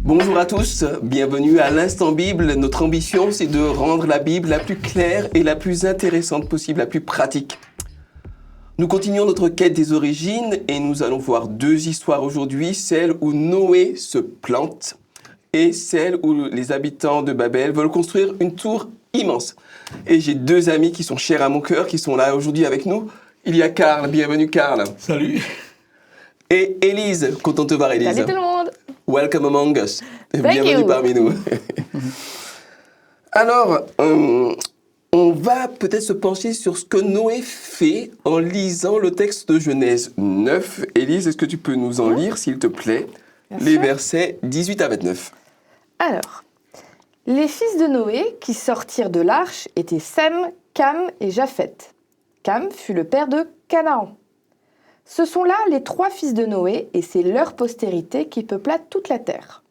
Bonjour à tous, bienvenue à l'Instant Bible. Notre ambition, c'est de rendre la Bible la plus claire et la plus intéressante possible, la plus pratique. Nous continuons notre quête des origines et nous allons voir deux histoires aujourd'hui, celle où Noé se plante et celle où les habitants de Babel veulent construire une tour immense. Et j'ai deux amis qui sont chers à mon cœur, qui sont là aujourd'hui avec nous. Il y a Karl, bienvenue Karl. Salut. Et Élise, content de te voir Élise. Salut tout le monde. Welcome among us. Thank Bienvenue you. parmi nous. Alors, on va peut-être se pencher sur ce que Noé fait en lisant le texte de Genèse 9. Élise, est-ce que tu peux nous en lire, s'il te plaît, Bien les sûr. versets 18 à 29. Alors, les fils de Noé qui sortirent de l'arche étaient Sem, Cam et Japheth. Cam fut le père de Canaan. Ce sont là les trois fils de Noé et c'est leur postérité qui peupla toute la terre.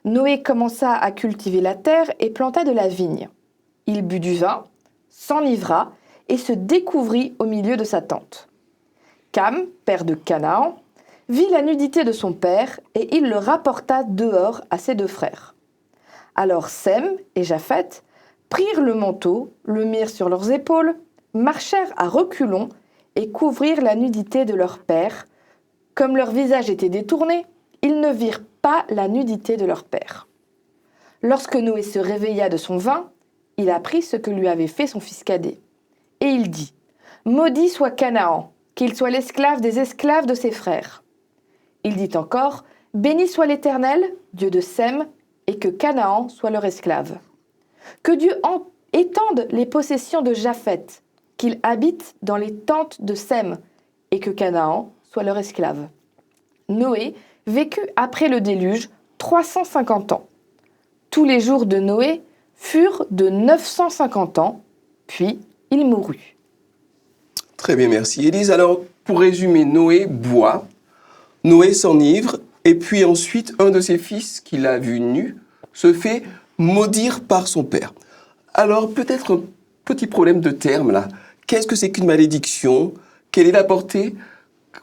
Noé commença à cultiver la terre et planta de la vigne. Il but du vin, s'enivra et se découvrit au milieu de sa tente. Cam, père de Canaan, vit la nudité de son père et il le rapporta dehors à ses deux frères. Alors Sem et Japheth prirent le manteau, le mirent sur leurs épaules, marchèrent à reculons et couvrirent la nudité de leur père. Comme leur visage était détourné, ils ne virent pas la nudité de leur père. Lorsque Noé se réveilla de son vin, il apprit ce que lui avait fait son fils cadet. Et il dit : « Maudit soit Canaan, qu'il soit l'esclave des esclaves de ses frères. » Il dit encore : « Béni soit l'Éternel, Dieu de Sem, et que Canaan soit leur esclave. Que Dieu étende les possessions de Japheth, qu'il habite dans les tentes de Sem, et que Canaan soit leur esclave. » Noé vécut après le déluge 350 ans. Tous les jours de Noé furent de 950 ans, puis il mourut. Très bien, merci. Élise, alors, pour résumer, Noé boit, Noé s'enivre, et puis ensuite, un de ses fils, qu'il a vu nu, se fait maudire par son père. Alors, peut-être un petit problème de terme, là. Qu'est-ce que c'est qu'une malédiction ? Quelle est la portée ?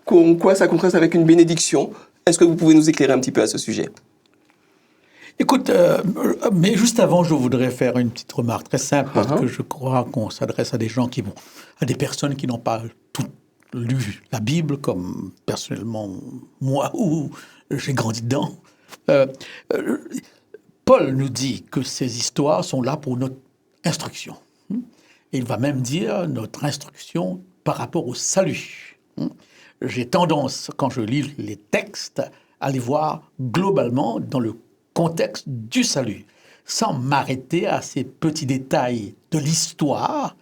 En quoi ça contraste avec une bénédiction ? Est-ce que vous pouvez nous éclairer un petit peu à ce sujet ? Écoute, mais juste avant, je voudrais faire une petite remarque très simple parce que je crois qu'on s'adresse à des gens à des personnes qui n'ont pas tout lu la Bible, comme personnellement moi ou j'ai grandi dedans. Paul nous dit que ces histoires sont là pour notre instruction. Et il va même dire notre instruction par rapport au salut. J'ai tendance, quand je lis les textes, à les voir globalement dans le contexte du salut, sans m'arrêter à ces petits détails de l'histoire.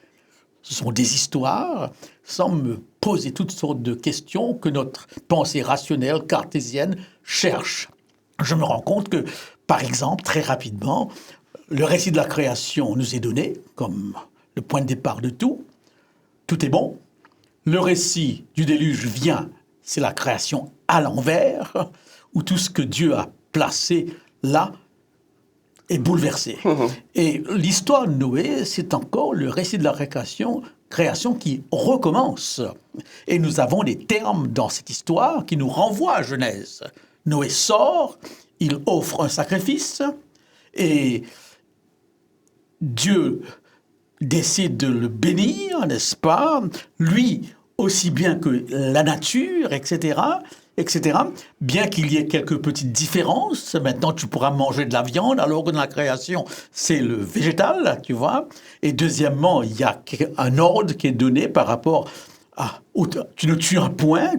Ce sont des histoires, sans me poser toutes sortes de questions que notre pensée rationnelle cartésienne cherche. Je me rends compte que, par exemple, très rapidement, le récit de la création nous est donné comme le point de départ de tout. Tout est bon. Le récit du déluge vient, c'est la création à l'envers, où tout ce que Dieu a placé là est bouleversé. Et l'histoire de Noé, c'est encore le récit de la création qui recommence. Et nous avons des termes dans cette histoire qui nous renvoient à Genèse. Noé sort, il offre un sacrifice, et Dieu décide de le bénir, n'est-ce pas ? Lui, aussi bien que la nature, etc., etc. Bien qu'il y ait quelques petites différences, maintenant tu pourras manger de la viande, alors que dans la création, c'est le végétal, tu vois. Et deuxièmement, il y a un ordre qui est donné par rapport à... Tu ne tues un point,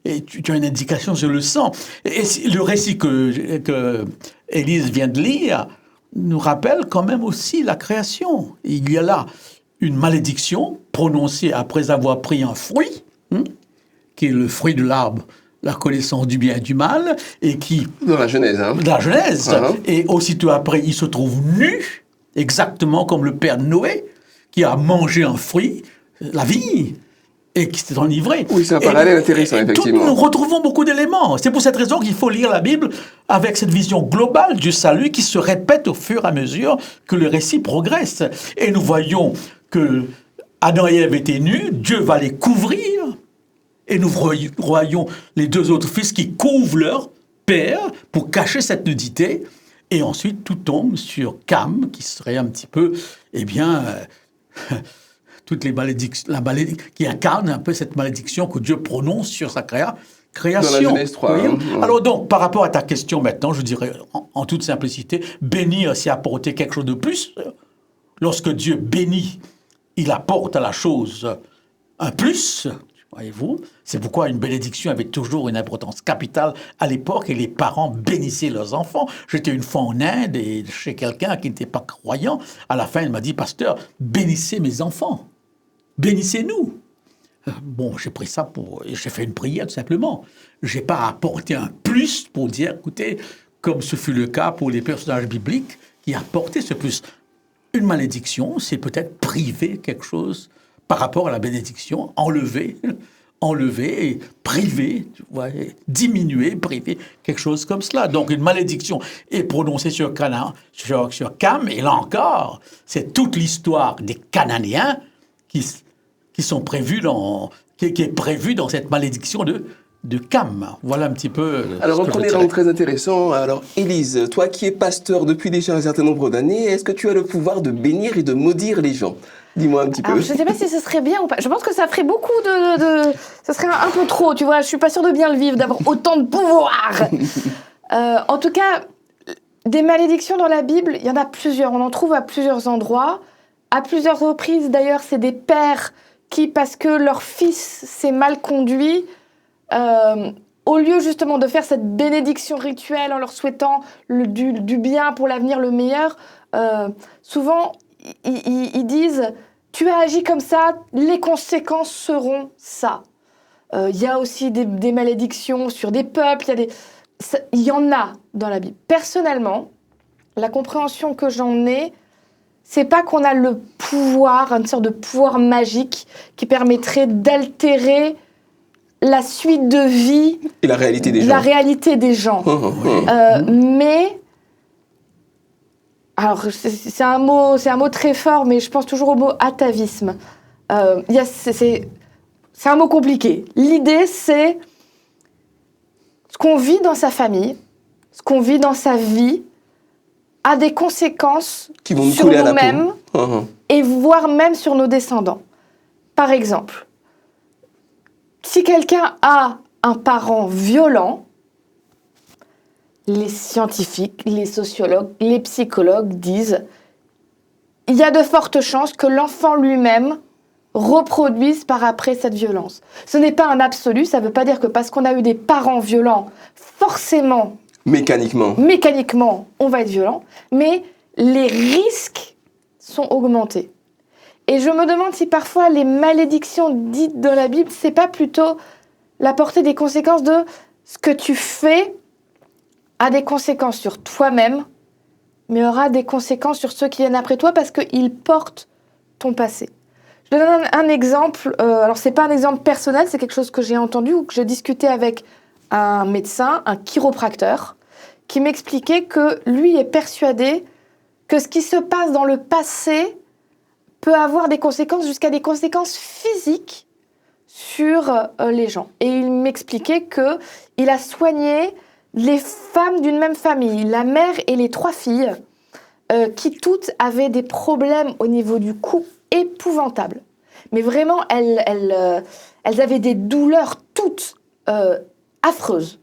et tu as une indication sur le sang. Et le récit que Élise vient de lire nous rappelle quand même aussi la création. Il y a là une malédiction prononcée après avoir pris un fruit, qui est le fruit de l'arbre, la connaissance du bien et du mal, et qui... Dans la Genèse, hein ? Dans la Genèse. Et aussitôt après, il se trouve nu, exactement comme le père de Noé, qui a mangé un fruit, la vigne, et qui s'est enivré. Oui, c'est un parallèle intéressant, effectivement. Nous retrouvons beaucoup d'éléments. C'est pour cette raison qu'il faut lire la Bible avec cette vision globale du salut qui se répète au fur et à mesure que le récit progresse. Et nous voyons que Adam et Ève étaient nus, Dieu va les couvrir, et nous voyons les deux autres fils qui couvrent père pour cacher cette nudité. Et ensuite, tout tombe sur Cam, qui serait un petit peu, toutes les malédictions, qui incarne un peu cette malédiction que Dieu prononce sur sa création. Dans la Genèse 3. Alors donc, par rapport à ta question maintenant, je dirais en toute simplicité, bénir, c'est apporter quelque chose de plus. Lorsque Dieu bénit, il apporte à la chose un plus, voyez-vous. C'est pourquoi une bénédiction avait toujours une importance capitale à l'époque et les parents bénissaient leurs enfants. J'étais une fois en Inde et chez quelqu'un qui n'était pas croyant. À la fin, il m'a dit, pasteur, bénissez mes enfants. Bénissez-nous. Bon, j'ai pris ça j'ai fait une prière tout simplement. Je n'ai pas apporté un plus pour dire, écoutez, comme ce fut le cas pour les personnages bibliques qui apportaient ce plus. Une malédiction, c'est peut-être priver quelque chose par rapport à la bénédiction, enlever, et priver, diminuer, priver, quelque chose comme cela. Donc une malédiction est prononcée sur Canaan, sur Cam, et là encore, c'est toute l'histoire des Cananéens qui sont prévus qui est prévue dans cette malédiction de Cam. Voilà un petit peu. Alors, un premier rang très intéressant. Alors, Élise, toi qui es pasteur depuis déjà un certain nombre d'années, est-ce que tu as le pouvoir de bénir et de maudire les gens? Dis-moi un petit peu. Alors, je ne sais pas si ce serait bien ou pas. Je pense que ça ferait beaucoup ça serait un peu trop, tu vois. Je ne suis pas sûre de bien le vivre, d'avoir autant de pouvoir. En tout cas, des malédictions dans la Bible, il y en a plusieurs. On en trouve à plusieurs endroits. À plusieurs reprises, d'ailleurs, c'est des pères qui, parce que leur fils s'est mal conduit, au lieu justement de faire cette bénédiction rituelle en leur souhaitant du bien pour l'avenir, le meilleur, souvent ils disent « tu as agi comme ça, les conséquences seront ça ». Il y a aussi des malédictions sur des peuples, il y en a dans la Bible. Personnellement, la compréhension que j'en ai, c'est pas qu'on a le pouvoir, une sorte de pouvoir magique qui permettrait d'altérer la suite de vie et la réalité des gens. La réalité des gens. Mais alors c'est un mot très fort, mais je pense toujours au mot atavisme. C'est un mot compliqué. L'idée, c'est ce qu'on vit dans sa famille, ce qu'on vit dans sa vie, a des conséquences qui vont nous sur couler à la nous-mêmes peau. Et voire même sur nos descendants. Par exemple, si quelqu'un a un parent violent, les scientifiques, les sociologues, les psychologues disent il y a de fortes chances que l'enfant lui-même reproduise par après cette violence. Ce n'est pas un absolu, ça ne veut pas dire que parce qu'on a eu des parents violents, forcément, mécaniquement, on va être violent, mais les risques sont augmentés. Et je me demande si parfois les malédictions dites dans la Bible, c'est pas plutôt la portée des conséquences de ce que tu fais a des conséquences sur toi-même, mais aura des conséquences sur ceux qui viennent après toi parce qu'ils portent ton passé. Je donne un exemple, alors c'est pas un exemple personnel, c'est quelque chose que j'ai entendu ou que j'ai discuté avec un médecin, un chiropracteur, qui m'expliquait que lui est persuadé que ce qui se passe dans le passé peut avoir des conséquences, jusqu'à des conséquences physiques sur les gens. Et il m'expliquait qu'il a soigné les femmes d'une même famille, la mère et les 3 filles, qui toutes avaient des problèmes au niveau du cou épouvantables. Mais vraiment, elles avaient des douleurs toutes affreuses.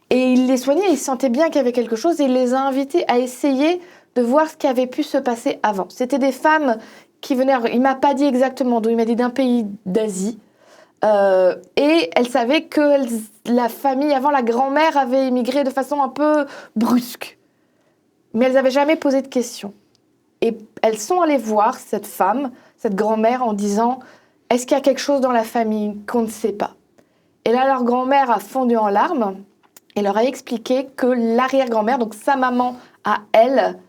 Et il les soignait, il sentait bien qu'il y avait quelque chose et il les a invitées à essayer de voir ce qui avait pu se passer avant. C'était des femmes qui venaient, il ne m'a pas dit exactement d'où, il m'a dit d'un pays d'Asie. Et elle savait que la famille, avant la grand-mère, avait immigré de façon un peu brusque. Mais elles n'avaient jamais posé de questions. Et elles sont allées voir cette femme, cette grand-mère, en disant « Est-ce qu'il y a quelque chose dans la famille qu'on ne sait pas ?» Et là, leur grand-mère a fondu en larmes et leur a expliqué que l'arrière-grand-mère, donc sa maman à elle,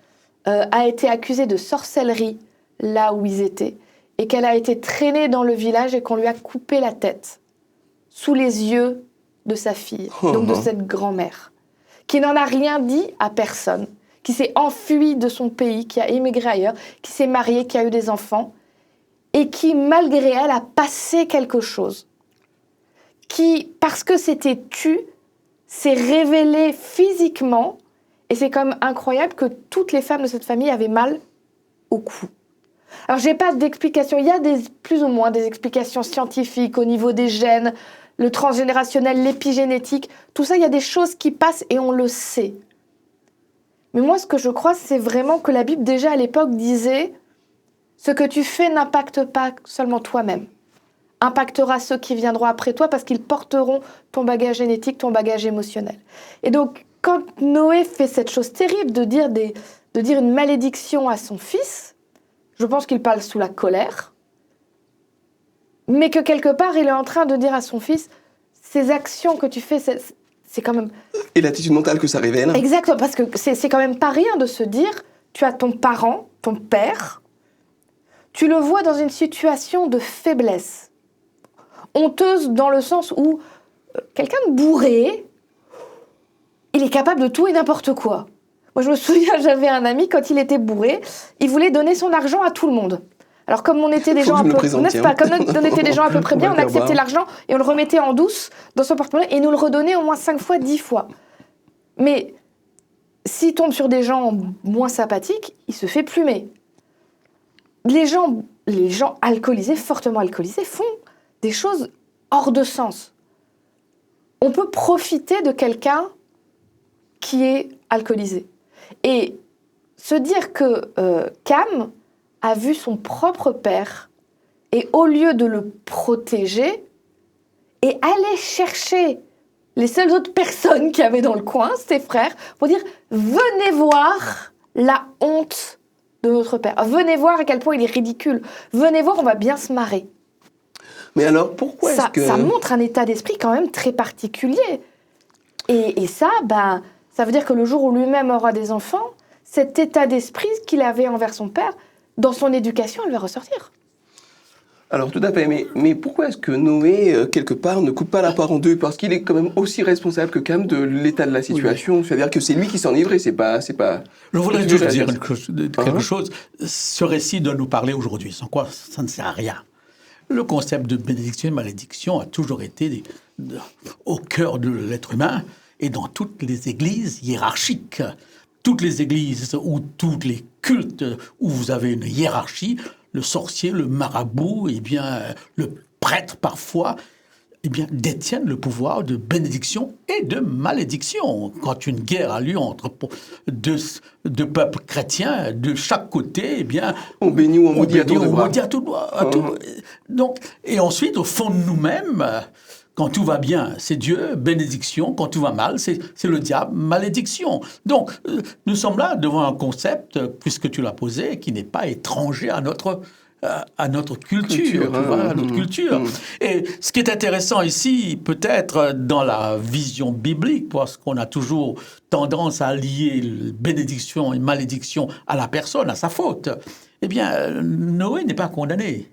a été accusée de sorcellerie là où ils étaient et qu'elle a été traînée dans le village et qu'on lui a coupé la tête sous les yeux de sa fille, donc de cette grand-mère, qui n'en a rien dit à personne, qui s'est enfuie de son pays, qui a émigré ailleurs, qui s'est mariée, qui a eu des enfants, et qui, malgré elle, a passé quelque chose. Qui, parce que c'était tu, s'est révélé physiquement, et c'est quand même incroyable que toutes les femmes de cette famille avaient mal au cou. Alors, j'ai pas d'explication. Il y a plus ou moins des explications scientifiques au niveau des gènes, le transgénérationnel, l'épigénétique. Tout ça, il y a des choses qui passent et on le sait. Mais moi, ce que je crois, c'est vraiment que la Bible, déjà à l'époque, disait « Ce que tu fais n'impacte pas seulement toi-même. Impactera ceux qui viendront après toi parce qu'ils porteront ton bagage génétique, ton bagage émotionnel. » Et donc, quand Noé fait cette chose terrible de dire une malédiction à son fils, je pense qu'il parle sous la colère, mais que quelque part, il est en train de dire à son fils, ces actions que tu fais, c'est quand même... Et l'attitude mentale que ça révèle. Exactement, parce que c'est quand même pas rien de se dire, tu as ton parent, ton père, tu le vois dans une situation de faiblesse, honteuse dans le sens où quelqu'un de bourré, il est capable de tout et n'importe quoi. Moi, je me souviens, j'avais un ami, quand il était bourré, il voulait donner son argent à tout le monde. Alors, comme on était des gens un peu... N'est-ce pas ? Comme on était des gens à peu près bien, on acceptait l'argent et on le remettait en douce dans son porte-monnaie et nous le redonnait au moins 5 fois, 10 fois. Mais s'il tombe sur des gens moins sympathiques, il se fait plumer. Les gens alcoolisés, fortement alcoolisés, font des choses hors de sens. On peut profiter de quelqu'un qui est alcoolisé. Et se dire que Cam a vu son propre père et au lieu de le protéger et aller chercher les seules autres personnes qu'il y avait dans le coin, ses frères, pour dire « Venez voir la honte de notre père. Venez voir à quel point il est ridicule. Venez voir, on va bien se marrer. » Mais alors, pourquoi est-ce que... Ça montre un état d'esprit quand même très particulier. Et ça, ça veut dire que le jour où lui-même aura des enfants, cet état d'esprit qu'il avait envers son père, dans son éducation, elle va ressortir. Alors, tout à fait, mais pourquoi est-ce que Noé, quelque part, ne coupe pas la part en deux ? Parce qu'il est quand même aussi responsable que Cam de l'état de la situation. Oui. C'est-à-dire que c'est lui qui s'en livrait, c'est pas... Je voudrais juste dire quelque chose. Ce récit doit nous parler aujourd'hui, sans quoi ça ne sert à rien. Le concept de bénédiction et malédiction a toujours été au cœur de l'être humain et dans toutes les églises hiérarchiques. Toutes les églises ou tous les cultes où vous avez une hiérarchie, le sorcier, le marabout, le prêtre parfois, détiennent le pouvoir de bénédiction et de malédiction. Quand une guerre a lieu entre deux peuples chrétiens, de chaque côté, on bénit ou on maudit à tout. Donc, et ensuite, au fond de nous-mêmes, quand tout va bien, c'est Dieu, bénédiction. Quand tout va mal, c'est le diable, malédiction. Donc, nous sommes là devant un concept, puisque tu l'as posé, qui n'est pas étranger à notre culture. À notre culture. Et ce qui est intéressant ici, peut-être dans la vision biblique, parce qu'on a toujours tendance à lier bénédiction et malédiction à la personne, à sa faute, Noé n'est pas condamné.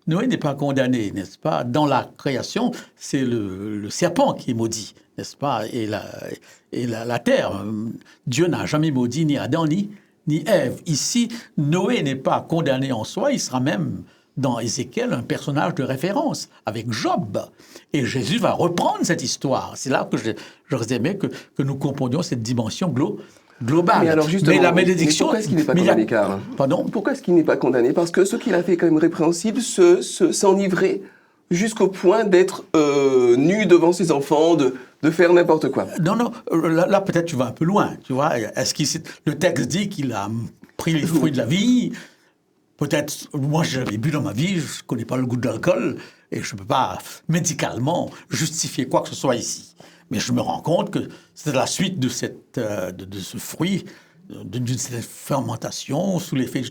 Noé n'est pas condamné, n'est-ce pas ? Dans la création, c'est le serpent qui est maudit, n'est-ce pas ? Et la terre. Dieu n'a jamais maudit ni Adam ni Ève. Ici, Noé n'est pas condamné en soi, il sera même, dans Ézéchiel, un personnage de référence, avec Job. Et Jésus va reprendre cette histoire. C'est là que j'aurais aimé que nous comprendions cette dimension global. Mais alors justement, la malédiction... pourquoi est-ce qu'il n'est pas condamné, Karl ? Pardon ? Pourquoi est-ce qu'il n'est pas condamné ? Parce que ce qu'il a fait est quand même répréhensible, s'enivrer jusqu'au point d'être nu devant ses enfants, de faire n'importe quoi. Non, là peut-être tu vas un peu loin, tu vois. Le texte dit qu'il a pris les fruits de la vie. Peut-être, moi j'avais bu dans ma vie, je ne connais pas le goût de l'alcool, et je ne peux pas médicalement justifier quoi que ce soit ici. Mais je me rends compte que c'est la suite de ce fruit, d'une certaine fermentation sous l'effet,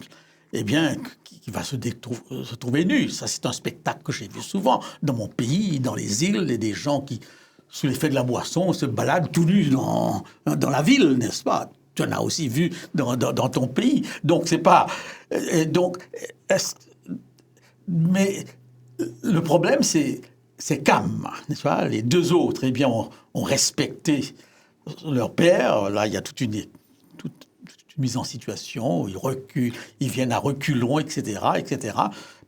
qui va se trouver nu. Ça, c'est un spectacle que j'ai vu souvent dans mon pays, dans les îles, et des gens qui, sous l'effet de la boisson, se baladent tout nus dans la ville, n'est-ce pas ? Tu en as aussi vu dans ton pays. Donc, c'est pas... mais le problème, c'est Cam, n'est-ce pas ? Les deux autres, ont respecté leur père. Là, il y a toute une mise en situation, ils reculent, ils viennent à reculons, etc.,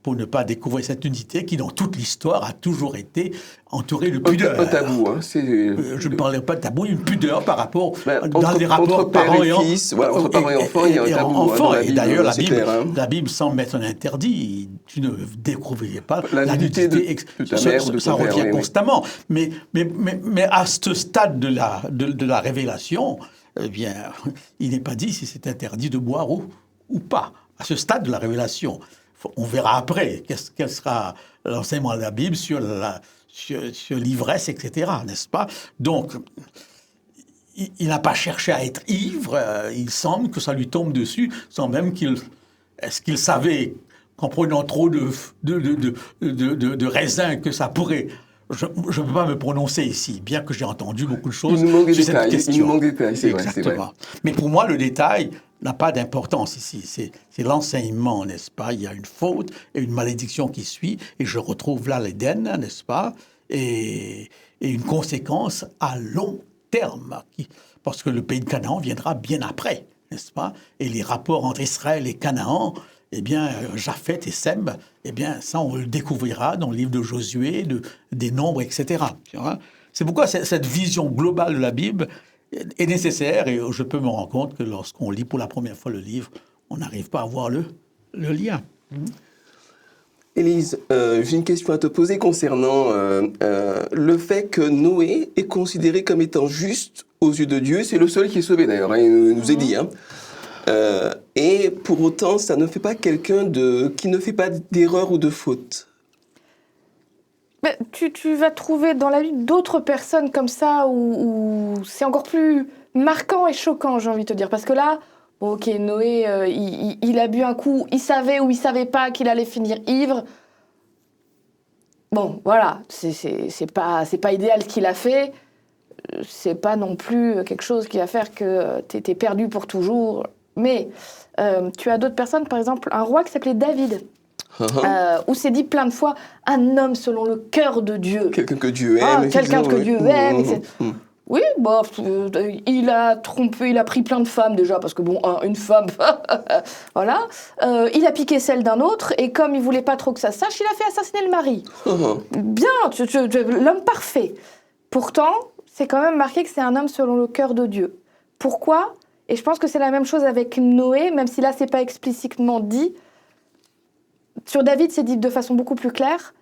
pour ne pas découvrir cette unité qui, dans toute l'histoire, a toujours été entourée de pudeur. Un tabou, hein. Je ne parlerai pas de tabou, une pudeur par rapport dans les rapports entre père parents et fils, voilà, entre parents et enfants, il y a un tabou. Enfants, dans la et Bible, d'ailleurs, c'est clair, hein. la Bible semble mettre un interdit. Tu ne découvrirais pas la nudité de ta mère ou de ça ton père. revient constamment. Mais à ce stade de la révélation, eh bien, il n'est pas dit si c'est interdit de boire ou pas. À ce stade de la révélation. On verra après quel sera l'enseignement de la Bible sur l'ivresse, etc., n'est-ce pas? Donc, il n'a pas cherché à être ivre, il semble que ça lui tombe dessus, sans même est-ce qu'il savait qu'en prenant trop de raisins que ça pourrait... Je ne peux pas me prononcer ici, bien que j'ai entendu beaucoup de choses sur cette question. Il nous manque des détails, c'est vrai. Mais pour moi, le détail n'a pas d'importance ici. C'est l'enseignement, n'est-ce pas? Il y a une faute et une malédiction qui suit, et je retrouve là l'Éden, n'est-ce pas? Et une conséquence à long terme, parce que le pays de Canaan viendra bien après, n'est-ce pas? Et les rapports entre Israël et Canaan, eh bien, Japheth et Sem, eh bien, ça, on le découvrira dans le livre de Josué, des Nombres, etc. C'est pourquoi cette vision globale de la Bible est nécessaire, et je peux me rendre compte que lorsqu'on lit pour la première fois le livre, on n'arrive pas à voir le lien. Élise, j'ai une question à te poser concernant le fait que Noé est considéré comme étant juste aux yeux de Dieu. C'est le seul qui est sauvé d'ailleurs, hein, il nous est dit. Hein. Et pour autant, ça ne fait pas quelqu'un qui ne fait pas d'erreur ou de faute. Mais tu vas trouver dans la vie d'autres personnes comme ça où c'est encore plus marquant et choquant, j'ai envie de te dire. Parce que là, bon, ok, Noé, il a bu un coup, il savait ou il savait pas qu'il allait finir ivre. Bon, voilà, c'est pas idéal ce qu'il a fait. C'est pas non plus quelque chose qui va faire que t'es perdu pour toujours. Mais tu as d'autres personnes, par exemple, un roi qui s'appelait David. Où c'est dit plein de fois un homme selon le cœur de Dieu. Quelqu'un que Dieu aime. Quelqu'un que Dieu aime. Oui, bon, il a trompé, il a pris plein de femmes déjà, parce que bon, une femme, voilà. Il a piqué celle d'un autre, et comme il voulait pas trop que ça se sache, il a fait assassiner le mari. Bien, l'homme parfait. Pourtant, c'est quand même marqué que c'est un homme selon le cœur de Dieu. Pourquoi ? Et je pense que c'est la même chose avec Noé, même si là, c'est pas explicitement dit. Sur David, c'est dit de façon beaucoup plus claire.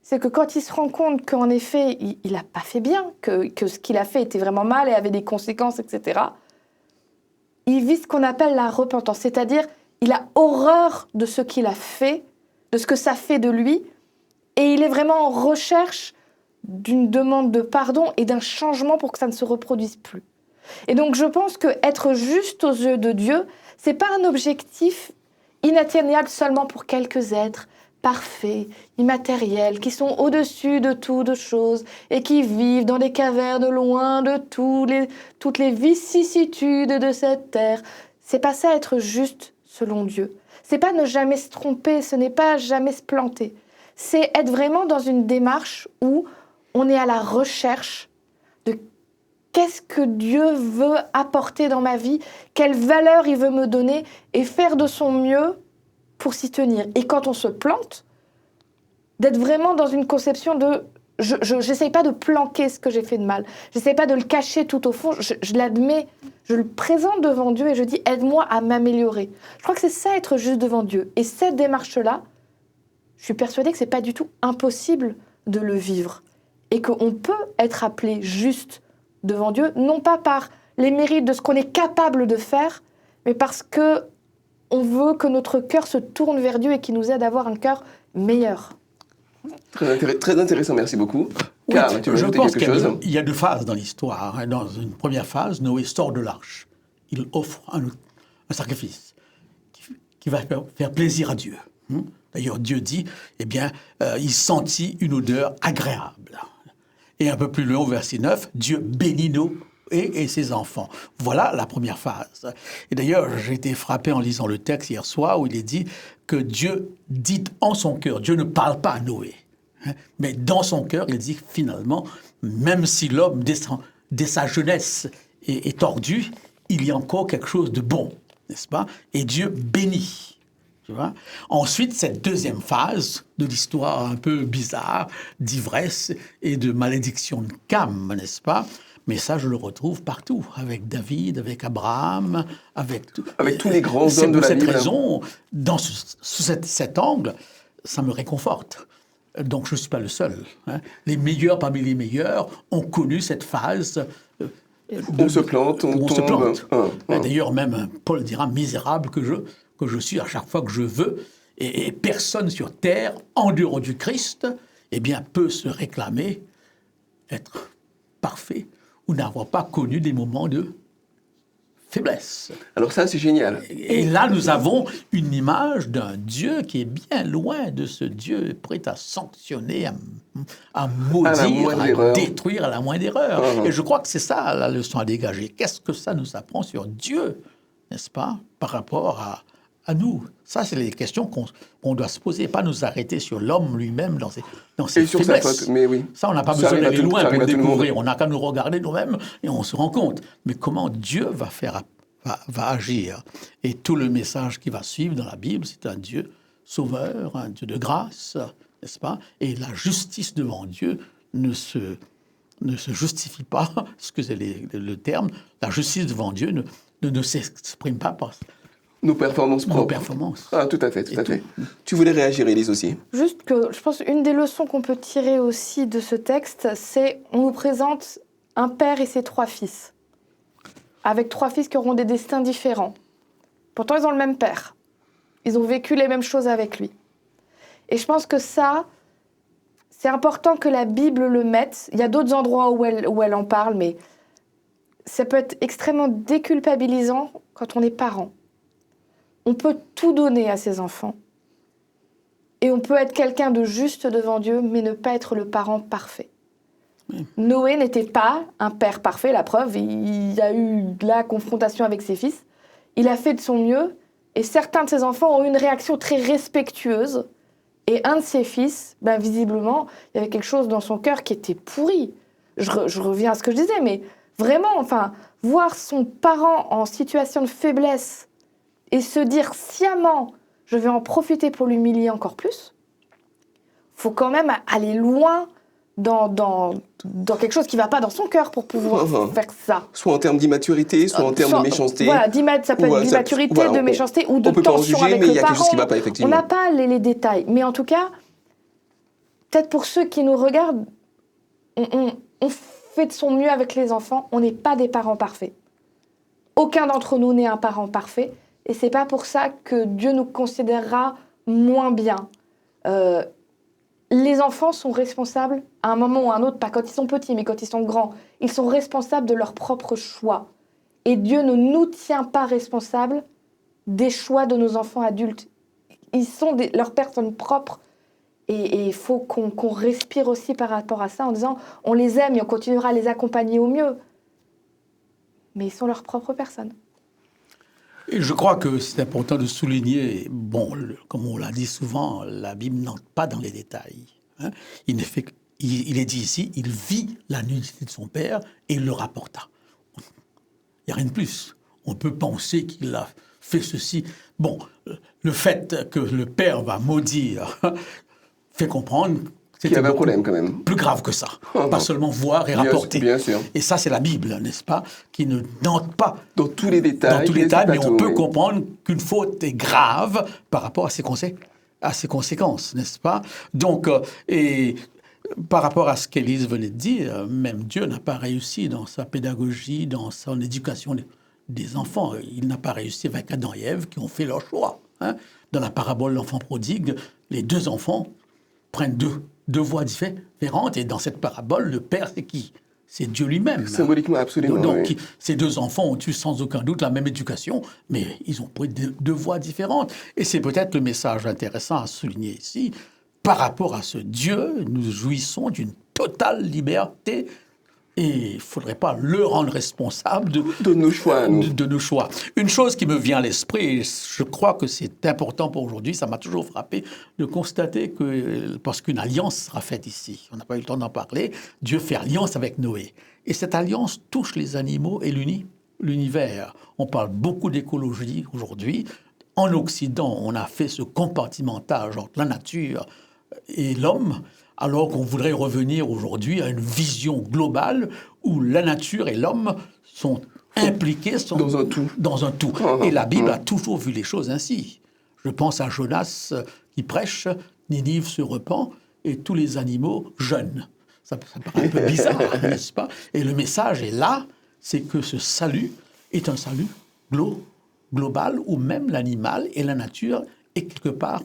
C'est que quand il se rend compte qu'en effet, il n'a pas fait bien, que ce qu'il a fait était vraiment mal et avait des conséquences, etc., il vit ce qu'on appelle la repentance. C'est-à-dire, il a horreur de ce qu'il a fait, de ce que ça fait de lui, et il est vraiment en recherche d'une demande de pardon et d'un changement pour que ça ne se reproduise plus. Et donc, je pense qu'être juste aux yeux de Dieu, c'est pas un objectif inatteignable seulement pour quelques êtres parfaits, immatériels, qui sont au-dessus de toutes choses et qui vivent dans des cavernes loin de toutes les vicissitudes de cette terre. C'est pas ça être juste selon Dieu. C'est pas ne jamais se tromper, ce n'est pas jamais se planter. C'est être vraiment dans une démarche où on est à la recherche de qu'est-ce que Dieu veut apporter dans ma vie, quelle valeur il veut me donner, et faire de son mieux pour s'y tenir. Et quand on se plante, d'être vraiment dans une conception de... J'essaye pas de planquer ce que j'ai fait de mal. J'essaye pas de le cacher tout au fond. Je l'admets, je le présente devant Dieu et je dis, aide-moi à m'améliorer. Je crois que c'est ça, être juste devant Dieu. Et cette démarche-là, je suis persuadée que c'est pas du tout impossible de le vivre. Et qu'on peut être appelé juste devant Dieu, non pas par les mérites de ce qu'on est capable de faire, mais parce que on veut que notre cœur se tourne vers Dieu et qu'il nous aide à avoir un cœur meilleur. Très intéressant, merci beaucoup. Oui, Car, tu veux je ajouter pense quelque chose ? qu'il y a deux phases dans l'histoire. Dans une première phase, Noé sort de l'arche. Il offre un sacrifice qui va faire plaisir à Dieu. D'ailleurs, Dieu dit, eh bien, il sentit une odeur agréable. Et un peu plus loin, au verset 9, Dieu bénit Noé et ses enfants. Voilà la première phase. Et d'ailleurs, j'ai été frappé en lisant le texte hier soir où il est dit que Dieu dit en son cœur, Dieu ne parle pas à Noé, mais dans son cœur, il dit finalement, même si l'homme dès sa jeunesse est tordu, il y a encore quelque chose de bon n'est-ce pas? Et Dieu bénit. Tu vois? Ensuite, cette deuxième phase de l'histoire un peu bizarre d'ivresse et de malédiction de Cam, n'est-ce pas? Mais ça, je le retrouve partout, avec David, avec Abraham, avec tous les grands hommes de la Bible. Pour cette Bible. raison, sous cet angle, ça me réconforte. Donc, je ne suis pas le seul. Hein. Les meilleurs parmi les meilleurs ont connu cette phase. On se plante, on où tombe. se plante. Un. D'ailleurs, même Paul dira misérable que je suis à chaque fois que je veux. Et personne sur terre, en dehors du Christ, eh bien, peut se réclamer être parfait ou n'avoir pas connu des moments de faiblesse. Alors ça, c'est génial. Et là, nous avons une image d'un Dieu qui est bien loin de ce Dieu prêt à sanctionner, à maudire, à détruire à la moindre erreur. Et je crois que c'est ça la leçon à dégager. Qu'est-ce que ça nous apprend sur Dieu, n'est-ce pas, par rapport à nous? Ça, c'est les questions qu'on doit se poser, pas nous arrêter sur l'homme lui-même dans ses et sur faiblesses. Sa faute, mais oui. Ça, on n'a pas besoin d'aller loin pour le découvrir. On n'a qu'à nous regarder nous-mêmes et on se rend compte. Mais comment Dieu va agir? Et tout le message qui va suivre dans la Bible, c'est un Dieu sauveur, un Dieu de grâce, n'est-ce pas? Et la justice devant Dieu ne se justifie pas, excusez le terme, la justice devant Dieu ne s'exprime pas par nos performances propres. Nos performances. Ah, tout à fait, tout à fait. Tu voulais réagir, Élise, aussi? Juste que je pense une des leçons qu'on peut tirer aussi de ce texte, c'est on nous présente un père et ses 3 fils, avec 3 fils qui auront des destins différents. Pourtant, ils ont le même père. Ils ont vécu les mêmes choses avec lui. Et je pense que ça, c'est important que la Bible le mette. Il y a d'autres endroits où elle en parle, mais ça peut être extrêmement déculpabilisant quand on est parent. On peut tout donner à ses enfants. Et on peut être quelqu'un de juste devant Dieu, mais ne pas être le parent parfait. Oui. Noé n'était pas un père parfait, la preuve. Il a eu la confrontation avec ses fils. Il a fait de son mieux. Et certains de ses enfants ont eu une réaction très respectueuse. Et un de ses fils, visiblement, il y avait quelque chose dans son cœur qui était pourri. Je reviens à ce que je disais, mais vraiment, voir son parent en situation de faiblesse et se dire sciemment, je vais en profiter pour l'humilier encore plus, faut quand même aller loin dans quelque chose qui ne va pas dans son cœur pour pouvoir faire ça. Soit en termes d'immaturité, soit en termes de méchanceté. Voilà, ça peut être d'immaturité, de méchanceté ou de tension avec le parent. Mais il y a quelque chose qui ne va pas, effectivement. On n'a pas les détails. Mais en tout cas, peut-être pour ceux qui nous regardent, on fait de son mieux avec les enfants. On n'est pas des parents parfaits. Aucun d'entre nous n'est un parent parfait. Et c'est pas pour ça que Dieu nous considérera moins bien. Les enfants sont responsables à un moment ou à un autre, pas quand ils sont petits, mais quand ils sont grands. Ils sont responsables de leurs propres choix. Et Dieu ne nous tient pas responsables des choix de nos enfants adultes. Ils sont leurs personnes propres. Et il faut qu'on respire aussi par rapport à ça en disant on les aime et on continuera à les accompagner au mieux. Mais ils sont leurs propres personnes. Et je crois que c'est important de souligner, comme on l'a dit souvent, la Bible n'entre pas dans les détails. Hein. Il est dit ici, il vit la nudité de son père et il le rapporta. Il n'y a rien de plus. On peut penser qu'il a fait ceci. Le fait que le père va maudire fait comprendre qu'il y avait un problème quand même. Plus grave que ça. Pas seulement voir et rapporter. Bien sûr. Et ça, c'est la Bible, n'est-ce pas, qui ne n'entre pas dans tous les détails. Mais on peut comprendre qu'une faute est grave par rapport à ses conséquences, n'est-ce pas? Donc, et par rapport à ce qu'Élise venait de dire, même Dieu n'a pas réussi dans sa pédagogie, dans son éducation des enfants. Il n'a pas réussi avec Adam et Ève qui ont fait leur choix. Hein. Dans la parabole de l'enfant prodigue, les 2 enfants prennent deux voies différentes. Et dans cette parabole, le père, c'est qui? C'est Dieu lui-même. Symboliquement, absolument. Donc, oui. Ces 2 enfants ont eu sans aucun doute la même éducation, mais ils ont pris 2 voies différentes. Et c'est peut-être le message intéressant à souligner ici. Par rapport à ce Dieu, nous jouissons d'une totale liberté. Et il ne faudrait pas le rendre responsable de nos choix. De nos choix. Une chose qui me vient à l'esprit, et je crois que c'est important pour aujourd'hui, ça m'a toujours frappé de constater que, parce qu'une alliance sera faite ici, on n'a pas eu le temps d'en parler, Dieu fait alliance avec Noé. Et cette alliance touche les animaux et l'unit. l'univers. On parle beaucoup d'écologie aujourd'hui. En Occident, on a fait ce compartimentage entre la nature et l'homme, alors qu'on voudrait revenir aujourd'hui à une vision globale où la nature et l'homme sont impliqués Dans un tout. dans un tout. Et la Bible a toujours vu les choses ainsi. Je pense à Jonas qui prêche, Ninive se repent et tous les animaux jeûnent. Ça paraît un peu bizarre, n'est-ce pas? Et le message est là, c'est que ce salut est un salut global où même l'animal et la nature est quelque part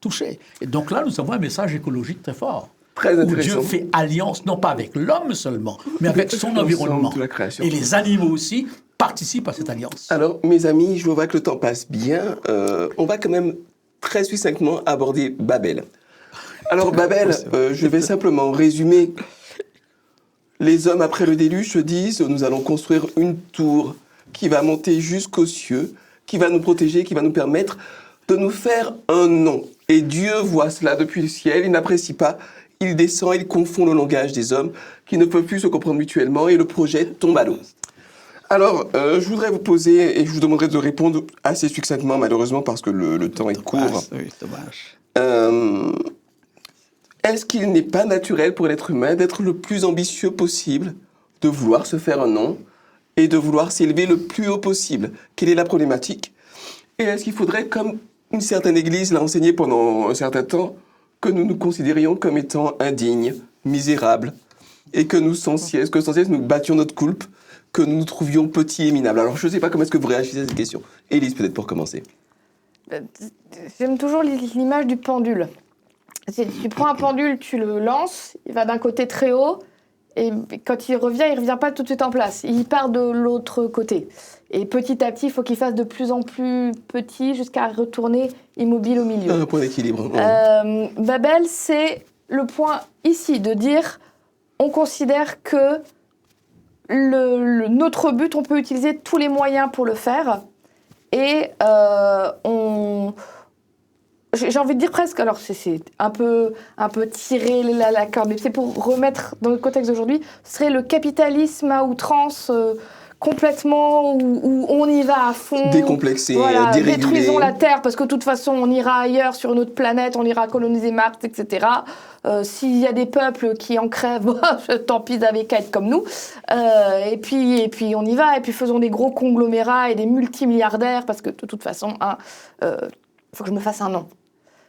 touchés. Et donc là, nous avons un message écologique très fort. Très où intéressant. Dieu fait alliance, non pas avec l'homme seulement, mais avec son environnement. De la création. Et les animaux aussi participent à cette alliance. Alors, mes amis, je vois que le temps passe bien. On va quand même très succinctement aborder Babel. Alors, Babel, je vais simplement résumer. Les hommes, après le déluge, se disent, nous allons construire une tour qui va monter jusqu'aux cieux, qui va nous protéger, qui va nous permettre de nous faire un nom. Et Dieu voit cela depuis le ciel, il n'apprécie pas, il descend, il confond le langage des hommes qui ne peuvent plus se comprendre mutuellement et le projet tombe à l'eau. Alors, je voudrais vous poser, et je vous demanderai de répondre assez succinctement, malheureusement, parce que le temps est court. Oui, dommage. Est-ce qu'il n'est pas naturel pour l'être humain d'être le plus ambitieux possible, de vouloir se faire un nom et de vouloir s'élever le plus haut possible? Quelle est la problématique? Et est-ce qu'il faudrait, comme une certaine église l'a enseigné pendant un certain temps, que nous nous considérions comme étant indignes, misérables, et que sans cesse nous battions notre coulpe, que nous nous trouvions petits et minables? Alors je ne sais pas comment est-ce que vous réagissez à cette question. Élise, peut-être pour commencer. J'aime toujours l'image du pendule. Tu prends un pendule, tu le lances, il va d'un côté très haut, et quand il revient pas tout de suite en place. Il part de l'autre côté. Et petit à petit, il faut qu'il fasse de plus en plus petit jusqu'à retourner immobile au milieu. Un point d'équilibre. Babel, c'est le point ici de dire, on considère que notre but, on peut utiliser tous les moyens pour le faire. Et j'ai envie de dire presque, alors c'est un peu tirer la corde, mais c'est pour remettre dans le contexte d'aujourd'hui, ce serait le capitalisme à outrance, complètement, où on y va à fond. Décomplexé, voilà, dérégulé. détruisons la Terre, parce que de toute façon, on ira ailleurs sur une autre planète, on ira coloniser Mars, etc. S'il y a des peuples qui en crèvent, tant pis, ils n'avaient qu'à être comme nous. Et puis on y va, et puis faisons des gros conglomérats et des multimilliardaires, parce que de toute façon, faut que je me fasse un nom.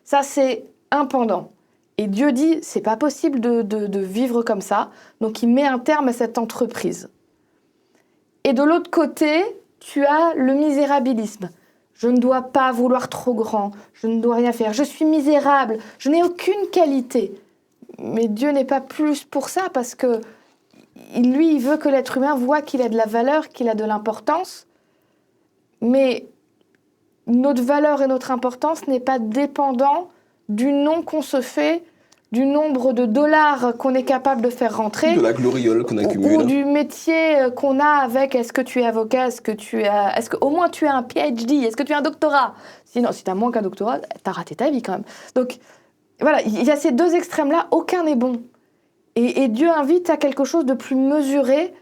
Ça, c'est un pendant. Et Dieu dit, c'est pas possible de vivre comme ça. Donc, il met un terme à cette entreprise. Et de l'autre côté, tu as le misérabilisme. Je ne dois pas vouloir trop grand. Je ne dois rien faire. Je suis misérable. Je n'ai aucune qualité. Mais Dieu n'est pas plus pour ça, parce que lui, il veut que l'être humain voit qu'il a de la valeur, qu'il a de l'importance. Mais notre valeur et notre importance n'est pas dépendant du nom qu'on se fait, du nombre de dollars qu'on est capable de faire rentrer. De la gloriole qu'on accumule. Ou du métier qu'on a avec, est-ce que tu es avocat, est-ce que au moins tu as un PhD, est-ce que tu as un doctorat? Sinon, si tu as moins qu'un doctorat, tu as raté ta vie quand même. Donc, voilà, il y a ces deux extrêmes-là, aucun n'est bon. Et Dieu invite à quelque chose de plus mesuré,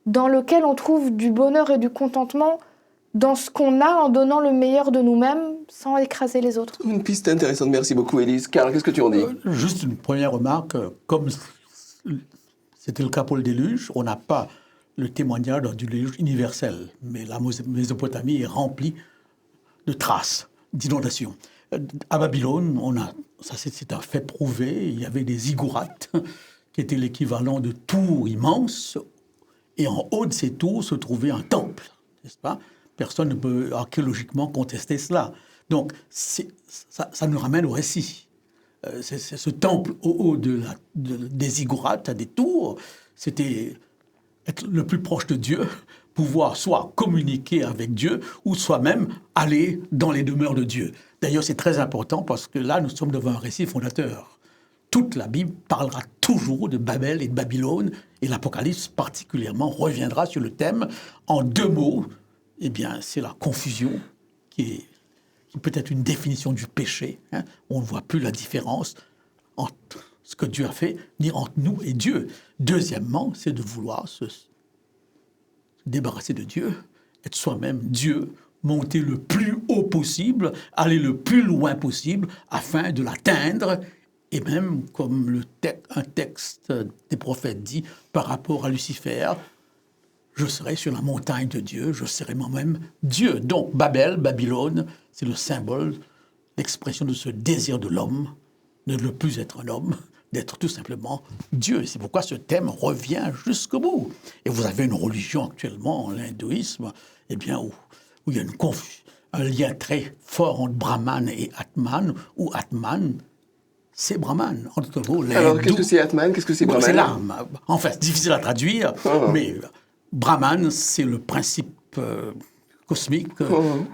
dans lequel on trouve du bonheur et du contentement dans ce qu'on a, en donnant le meilleur de nous-mêmes, sans écraser les autres. Une piste intéressante, merci beaucoup Élise. Karl, qu'est-ce que tu en dis? Juste une première remarque, comme c'était le cas pour le déluge, on n'a pas le témoignage du déluge universel, mais la Mésopotamie est remplie de traces d'inondations. À Babylone, c'est un fait prouvé, il y avait des ziggourats qui étaient l'équivalent de tours immenses, et en haut de ces tours se trouvait un temple, n'est-ce pas? Personne ne peut archéologiquement contester cela. Donc, ça nous ramène au récit. C'est ce temple au haut des ziggourats, des tours, c'était être le plus proche de Dieu, pouvoir soit communiquer avec Dieu, ou soit même aller dans les demeures de Dieu. D'ailleurs, c'est très important parce que là, nous sommes devant un récit fondateur. Toute la Bible parlera toujours de Babel et de Babylone, et l'Apocalypse particulièrement reviendra sur le thème en deux mots. Eh bien, c'est la confusion qui peut être une définition du péché. On ne voit plus la différence entre ce que Dieu a fait, ni entre nous et Dieu. Deuxièmement, c'est de vouloir débarrasser de Dieu, être soi-même Dieu, monter le plus haut possible, aller le plus loin possible afin de l'atteindre. Et même, comme un texte des prophètes dit par rapport à Lucifer, je serai sur la montagne de Dieu, je serai moi-même Dieu. Donc, Babylone, c'est le symbole, l'expression de ce désir de l'homme, de ne plus être un homme, d'être tout simplement Dieu. C'est pourquoi ce thème revient jusqu'au bout. Et vous avez une religion actuellement, l'hindouisme, eh bien, où il y a un lien très fort entre Brahman et Atman, où Atman, c'est Brahman. En tout cas, alors, qu'est-ce que c'est Atman? Qu'est-ce que c'est Brahman? C'est l'âme. En fait, difficile à traduire, mais Brahman, c'est le principe cosmique,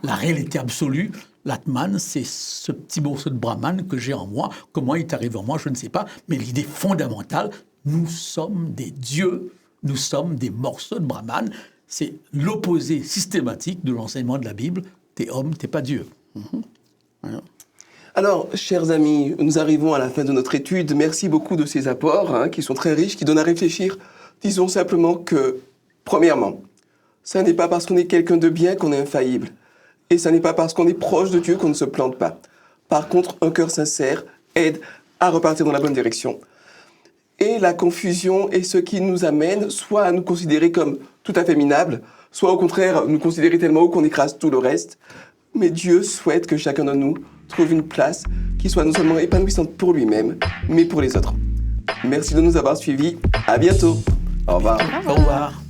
la réalité absolue. L'Atman, c'est ce petit morceau de Brahman que j'ai en moi. Comment il est arrivé en moi, je ne sais pas. Mais l'idée fondamentale, nous sommes des dieux, nous sommes des morceaux de Brahman. C'est l'opposé systématique de l'enseignement de la Bible. T'es homme, t'es pas Dieu. Voilà. Alors, chers amis, nous arrivons à la fin de notre étude. Merci beaucoup de ces apports qui sont très riches, qui donnent à réfléchir. Disons simplement que, premièrement, ça n'est pas parce qu'on est quelqu'un de bien qu'on est infaillible. Et ça n'est pas parce qu'on est proche de Dieu qu'on ne se plante pas. Par contre, un cœur sincère aide à repartir dans la bonne direction. Et la confusion est ce qui nous amène soit à nous considérer comme tout à fait minables, soit au contraire nous considérer tellement haut qu'on écrase tout le reste. Mais Dieu souhaite que chacun de nous trouve une place qui soit non seulement épanouissante pour lui-même, mais pour les autres. Merci de nous avoir suivis. À bientôt. Au revoir. Au revoir.